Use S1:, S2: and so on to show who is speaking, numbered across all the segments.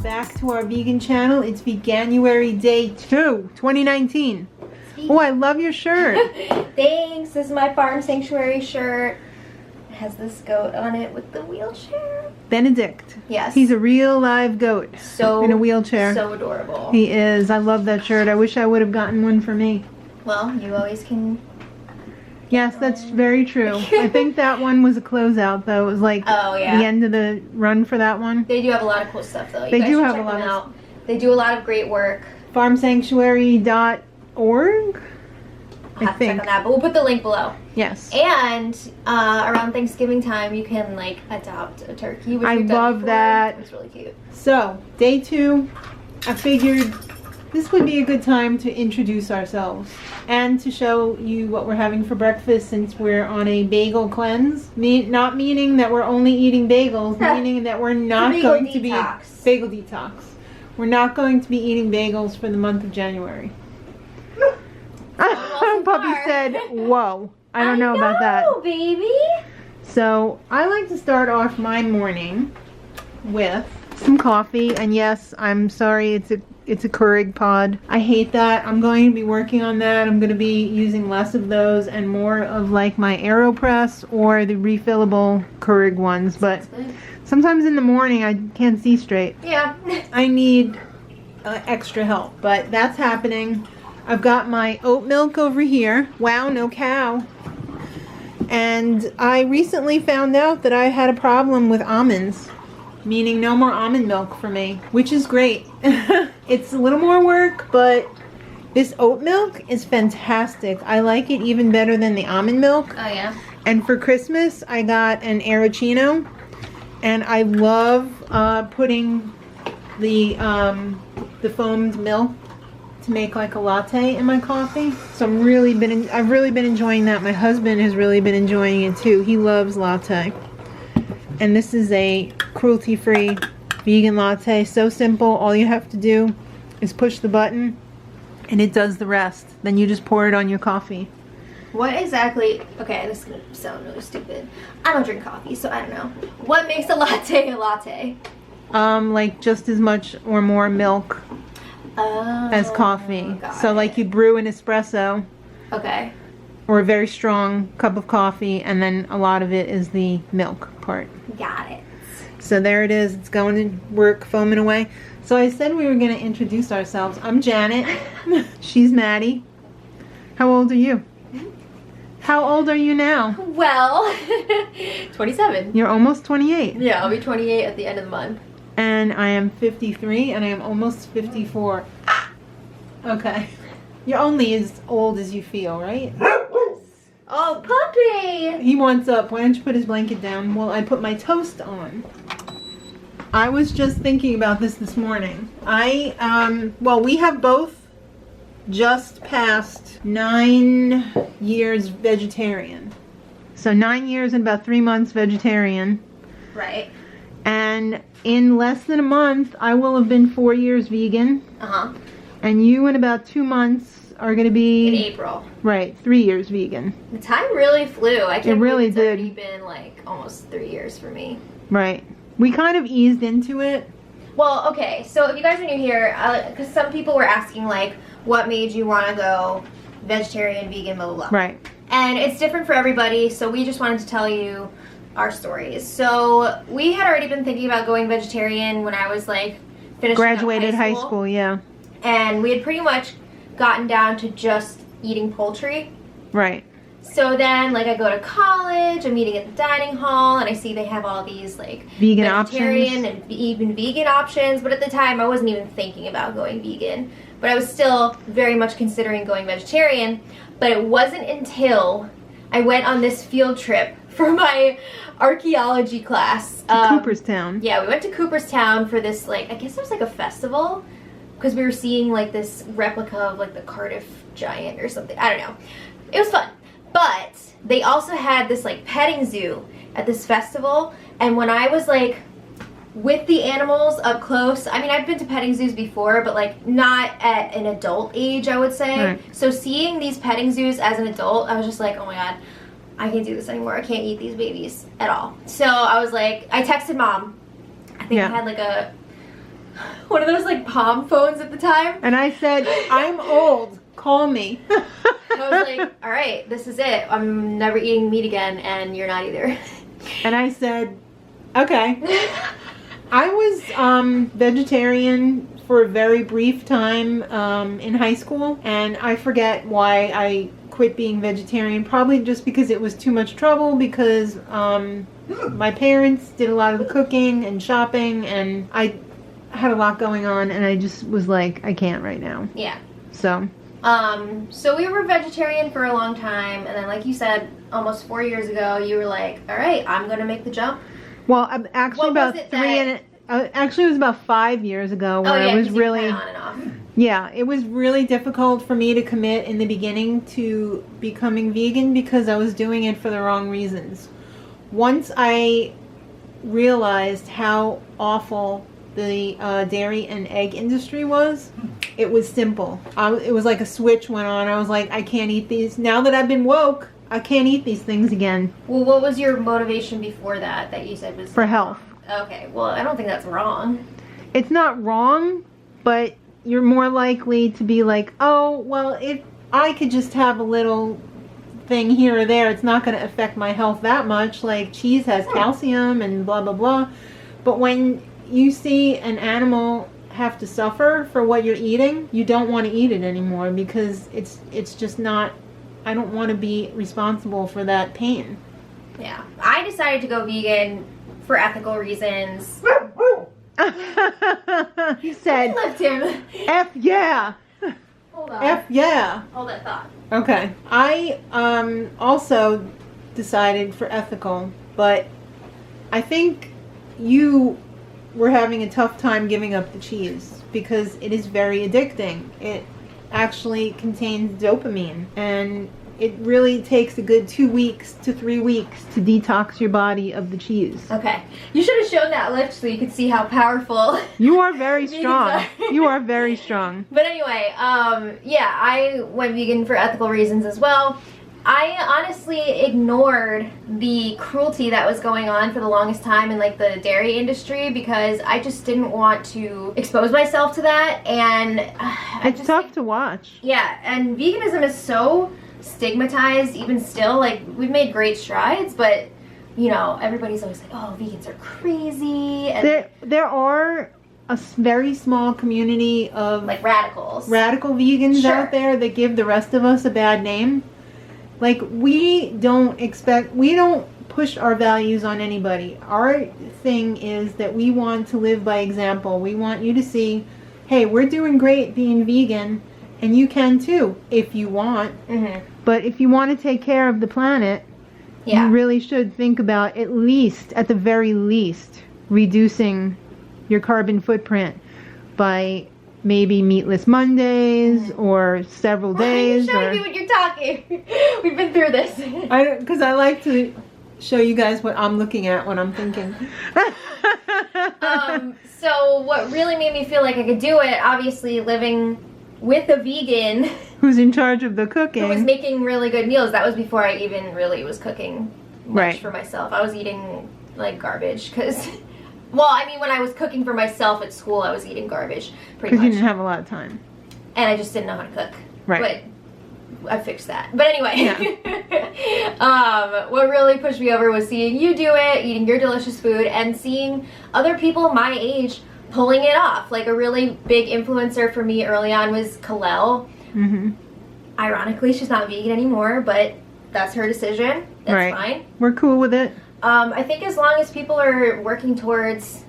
S1: back to our vegan channel. It's Veganuary Day 2, 2019. Oh, I love your shirt.
S2: Thanks. This is my Farm Sanctuary shirt. It has this goat on it with the wheelchair.
S1: Benedict.
S2: Yes.
S1: He's a real live goat.
S2: So
S1: in a wheelchair.
S2: So adorable.
S1: He is. I love that shirt. I wish I would have gotten one for me.
S2: Well, you always can.
S1: Yes, that's very true. I think that one was a closeout, though. It was like the end of the run for that one.
S2: They do have a lot of cool stuff, though.
S1: They do have a lot
S2: of. They do a lot of great work.
S1: Farmsanctuary.org.
S2: I'll have to check on that, but we'll put the link below.
S1: Yes.
S2: And around Thanksgiving time, you can like adopt a turkey. Which
S1: I love that.
S2: It's really cute.
S1: So, day 2, I figured this would be a good time to introduce ourselves and to show you what we're having for breakfast, since we're on a bagel cleanse. Not meaning that we're only eating bagels, meaning that we're not going to be bagel detox. We're not going to be eating bagels for the month of January. Puppy said, whoa. I don't know about that.
S2: Baby.
S1: So I like to start off my morning with some coffee, and yes, I'm sorry, it's a Keurig pod. I hate that. I'm going to be working on that. I'm going to be using less of those and more of like my AeroPress or the refillable Keurig ones. But sometimes in the morning I can't see straight.
S2: Yeah.
S1: I need extra help, but that's happening. I've got my oat milk over here. Wow, no cow. And I recently found out that I had a problem with almonds, meaning no more almond milk for me, which is great. It's a little more work, but this oat milk is fantastic. I like it even better than the almond milk.
S2: Oh yeah.
S1: And for Christmas, I got an Arancino, and I love putting the foamed milk to make like a latte in my coffee. So I've really been enjoying that. My husband has really been enjoying it too. He loves latte. And this is a cruelty-free vegan latte. So simple. All you have to do is push the button and it does the rest. Then you just pour it on your coffee.
S2: What exactly, okay, this is going to sound really stupid. I don't drink coffee, so I don't know. What makes a latte a latte?
S1: Like just as much or more milk as coffee. So like you brew an espresso.
S2: Okay.
S1: Or a very strong cup of coffee, and then a lot of it is the milk part.
S2: Got it.
S1: So there it is. It's going to work, foaming away. So I said we were going to introduce ourselves. I'm Janet. She's Maddie. How old are you? How old are you now?
S2: Well, 27.
S1: You're almost 28.
S2: Yeah, I'll be 28 at the end of the month.
S1: And I am 53, and I am almost 54. Okay. You're only as old as you feel, right?
S2: Oh, puppy!
S1: He wants up. Why don't you put his blanket down while I put my toast on? I was just thinking about this morning. Well, we have both just passed 9 years vegetarian. So 9 years and about 3 months vegetarian.
S2: Right.
S1: And in less than a month, I will have been 4 years vegan.
S2: Uh-huh.
S1: And you in about 2 months are going to be...
S2: In April.
S1: Right, 3 years vegan.
S2: The time really flew. I can't
S1: believe
S2: it's already been like almost 3 years for me.
S1: Right. We kind of eased into it.
S2: Well, okay, so if you guys are new here, because some people were asking like, what made you want to go vegetarian, vegan, blah, blah, blah.
S1: Right.
S2: And it's different for everybody, so we just wanted to tell you our stories. So we had already been thinking about going vegetarian when I was like
S1: graduated high school, yeah.
S2: And we had pretty much gotten down to just eating poultry.
S1: Right.
S2: So then, like, I go to college, I'm eating at the dining hall, and I see they have all these, like,
S1: vegan
S2: vegetarian
S1: options.
S2: And even vegan options. But at the time, I wasn't even thinking about going vegan. But I was still very much considering going vegetarian. But it wasn't until I went on this field trip for my archaeology class.
S1: Cooperstown.
S2: Yeah, we went to Cooperstown for this, like, I guess it was like a festival. Because we were seeing, like, this replica of, like, the Cardiff giant or something. I don't know. It was fun. But they also had this, like, petting zoo at this festival. And when I was, like, with the animals up close, I mean, I've been to petting zoos before, but, like, not at an adult age, I would say.
S1: Right.
S2: So seeing these petting zoos as an adult, I was just like, oh, my God, I can't do this anymore. I can't eat these babies at all. So I was like, I texted Mom. I think I had, like, a one of those like palm phones at the time.
S1: And I said, I'm old. Call me.
S2: I was like, all right, this is it. I'm never eating meat again, and you're not either.
S1: And I said, okay. I was vegetarian for a very brief time in high school, and I forget why I quit being vegetarian. Probably just because it was too much trouble, because my parents did a lot of the cooking and shopping, and I had a lot going on, and I just was like, I can't right now.
S2: Yeah.
S1: So
S2: we were vegetarian for a long time, and then like you said, almost 4 years ago, you were like, all right, I'm gonna make the jump.
S1: Well, actually about actually it was about 5 years ago where it was really
S2: on and off.
S1: Yeah, it was really difficult for me to commit in the beginning to becoming vegan because I was doing it for the wrong reasons. Once I realized how awful the dairy and egg industry was, it was simple. It was like a switch went on. I was like, I can't eat these. Now that I've been woke, I can't eat these things again.
S2: Well, what was your motivation before that you said was...
S1: For health.
S2: Okay, well, I don't think that's wrong.
S1: It's not wrong, but you're more likely to be like, oh, well, if I could just have a little thing here or there, it's not going to affect my health that much. Like cheese has calcium and blah, blah, blah. But when you see an animal have to suffer for what you're eating, you don't want to eat it anymore because it's just not... I don't want to be responsible for that pain.
S2: Yeah. I decided to go vegan for ethical reasons.
S1: He said,
S2: Lift him.
S1: F yeah.
S2: Hold on.
S1: F yeah.
S2: Hold that thought.
S1: Okay. I also decided for ethical, but I think you were having a tough time giving up the cheese because it is very addicting. It actually contains dopamine, and it really takes a good 2 weeks to 3 weeks to detox your body of the cheese.
S2: Okay. You should have shown that lift so you could see how powerful...
S1: You are very strong. You are very strong.
S2: But anyway, yeah, I went vegan for ethical reasons as well. I honestly ignored the cruelty that was going on for the longest time in like the dairy industry because I just didn't want to expose myself to that, and
S1: it's tough to watch.
S2: Yeah, and veganism is so stigmatized even still. Like, we've made great strides, but you know, everybody's always like, oh, vegans are crazy. And
S1: there are a very small community of
S2: like radical
S1: vegans out there that give the rest of us a bad name. Like, we don't push our values on anybody. Our thing is that we want to live by example. We want you to see, hey, we're doing great being vegan, and you can too, if you want.
S2: Mm-hmm.
S1: But if you want to take care of the planet, you really should think about at the very least, reducing your carbon footprint by maybe meatless Mondays or several days.
S2: Why are you showing me when you're talking? We've been through this.
S1: Because I like to show you guys what I'm looking at when I'm thinking.
S2: So what really made me feel like I could do it, obviously living with a vegan
S1: who's in charge of the cooking,
S2: who was making really good meals. That was before I even really was cooking much for myself. I was eating like garbage because... Well, I mean, when I was cooking for myself at school, I was eating garbage, pretty much.
S1: Because you didn't have a lot of time.
S2: And I just didn't know how to cook.
S1: Right.
S2: But I fixed that. But anyway, what really pushed me over was seeing you do it, eating your delicious food, and seeing other people my age pulling it off. Like, a really big influencer for me early on was Kalel.
S1: Mm-hmm.
S2: Ironically, she's not vegan anymore, but that's her decision. That's fine.
S1: We're cool with it.
S2: I think as long as people are working towards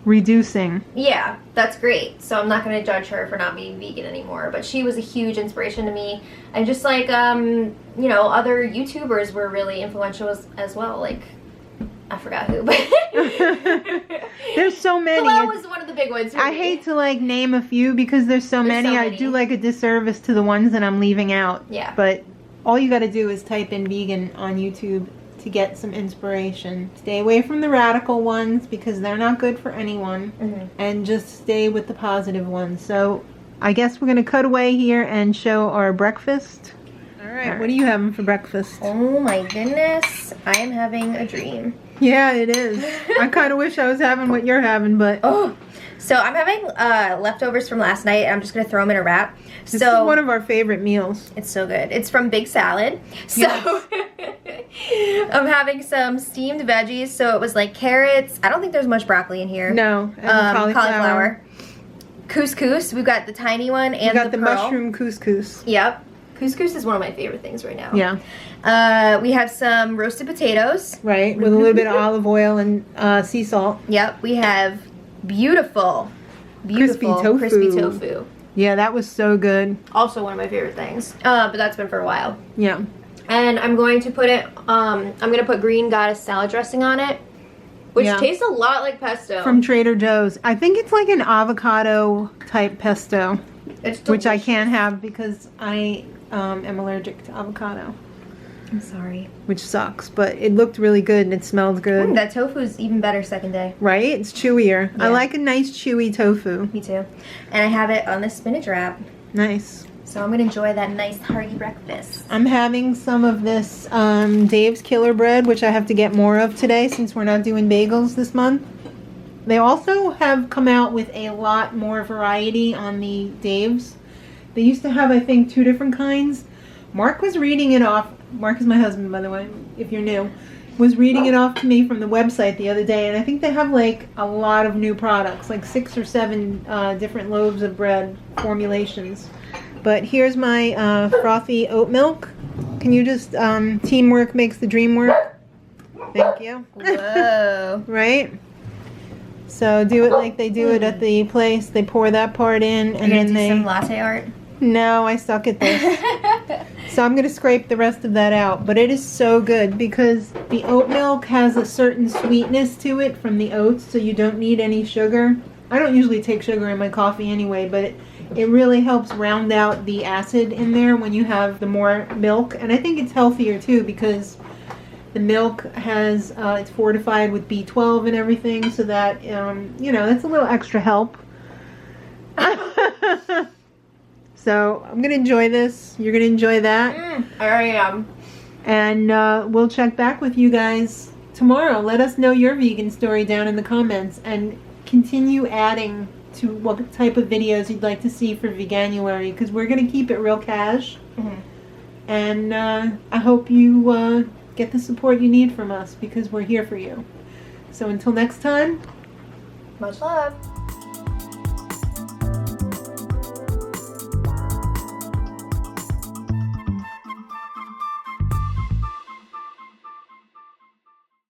S1: reducing.
S2: Yeah, that's great. So I'm not going to judge her for not being vegan anymore. But she was a huge inspiration to me. And just like, you know, other YouTubers were really influential as well. Like, I forgot who, but...
S1: There's so many.
S2: Kalel was one of the big ones.
S1: I hate to, like, name a few because there's so many. I do, like, a disservice to the ones that I'm leaving out.
S2: Yeah.
S1: But all you got to do is type in vegan on YouTube to get some inspiration. Stay away from the radical ones because they're not good for anyone. Mm-hmm. And just stay with the positive ones. So I guess we're going to cut away here and show our breakfast. All right, what are you having for breakfast?
S2: Oh my goodness, I am having a dream.
S1: Yeah, it is. I kind of wish I was having what you're having, but...
S2: Oh, So I'm having leftovers from last night. I'm just gonna throw them in a wrap.
S1: This is one of our favorite meals.
S2: It's so good. It's from Big Salad. So I'm having some steamed veggies. So it was like carrots. I don't think there's much broccoli in here.
S1: No. And
S2: cauliflower. Couscous. We've got the tiny one and
S1: we got the
S2: pearl.
S1: mushroom couscous.
S2: Yep. Couscous is one of my favorite things right now.
S1: Yeah.
S2: We have some roasted potatoes.
S1: Right, with a little bit of olive oil and sea salt.
S2: Yep. We have beautiful
S1: crispy
S2: tofu.
S1: Yeah, that was so good.
S2: Also one of my favorite things. But that's been for a while.
S1: Yeah.
S2: And I'm going to put it, I'm going to put Green Goddess salad dressing on it, which tastes a lot like pesto.
S1: From Trader Joe's. I think it's like an avocado type pesto.
S2: It's delicious.
S1: Which I can't have because I am allergic to avocado.
S2: I'm sorry.
S1: Which sucks, but it looked really good and it smelled good.
S2: That tofu is even better second day.
S1: Right? It's chewier.
S2: Yeah.
S1: I like a nice chewy tofu.
S2: Me too. And I have it on the spinach wrap.
S1: Nice.
S2: So I'm going to enjoy that nice hearty breakfast.
S1: I'm having some of this Dave's Killer Bread, which I have to get more of today since we're not doing bagels this month. They also have come out with a lot more variety on the Dave's. They used to have, I think, 2 different kinds. Mark was reading it off. Mark is my husband, by the way, if you're new. Was reading it off to me from the website the other day, and I think they have like a lot of new products, like 6 or 7 different loaves of bread formulations. But here's my frothy oat milk. Can you just, teamwork makes the dream work? Thank you.
S2: Whoa.
S1: Right? So do it like they do it at the place. They pour that part in, and then they...
S2: some latte art?
S1: No, I suck at this. So I'm going to scrape the rest of that out. But it is so good because the oat milk has a certain sweetness to it from the oats, so you don't need any sugar. I don't usually take sugar in my coffee anyway, but it really helps round out the acid in there when you have the more milk. And I think it's healthier too because the milk has, it's fortified with B12 and everything, so that, you know, that's a little extra help. So I'm going to enjoy this. You're going to enjoy that.
S2: I already am.
S1: And we'll check back with you guys tomorrow. Let us know your vegan story down in the comments. And continue adding to what type of videos you'd like to see for Veganuary. Because we're going to keep it real cash. And I hope you get the support you need from us. Because we're here for you. So until next time.
S2: Much love.